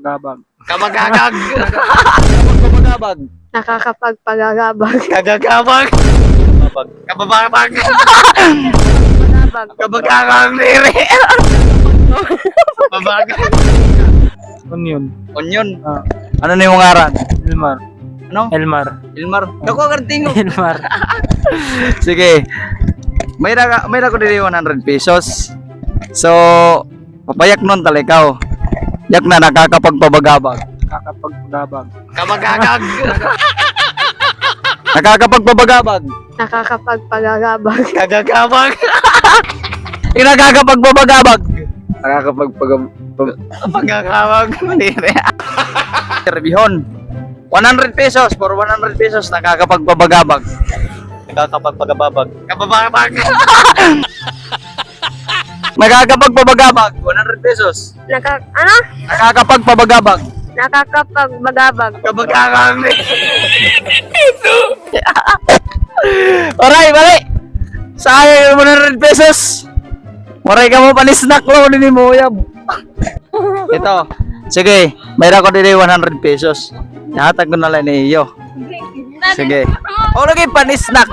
Nakakapagpagabag. Kabagagag. Kabagabag. Nakakapagpagagabag. Kagagabag. Kabag. Kabababag. Pagabag. Kabagagag nire. Babagag. Onion. Onion. Ano na yung ngaran? Elmar. Ano? Elmar. Ilmar. Dako kartingo. Elmar. Sige. May ko dili 100 pesos. So, papayak nun talikaw. Yak na nakakapagpabagabag. Nakakapagpagabag. Kabagagag. Nakakapagpabagabag. Nakakapagpagagabag. Kagagabag. Yung nakakapagpabagabag. Kabagagabag nire. Bihon. 100 pesos for 100 pesos nakakapagpabagabag. Nakakapagpagabag. Kabababag. Nakakapagpabagabag 100 pesos. Ano? Nakakapagpabagabag. Nakakapagbagabag. Kabagagag nire. Oray, bali. Sayang yung 100 pesos. Moray ka mo panisnak lo ni mo yab. Ito. Sige, mayroon ko din 100 pesos. Nahatag ko na lang ni iyo. Sige. O lagi panisnak.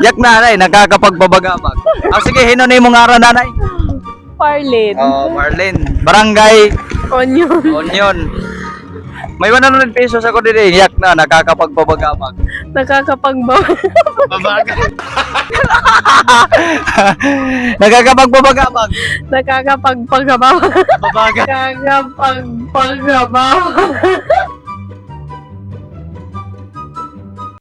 Yak nanay, nakakapagpabagabag. Sige, hino na yung mga araw nanay. Parlin. Oh, Marlene. Barangay Onion. Onion. May 100 pesos ako din yak na nakakapagpabagabag. Babagag. Nakakapagpabagabag. Nakakapagpagabag. Babagag. Nakakapagpagabag.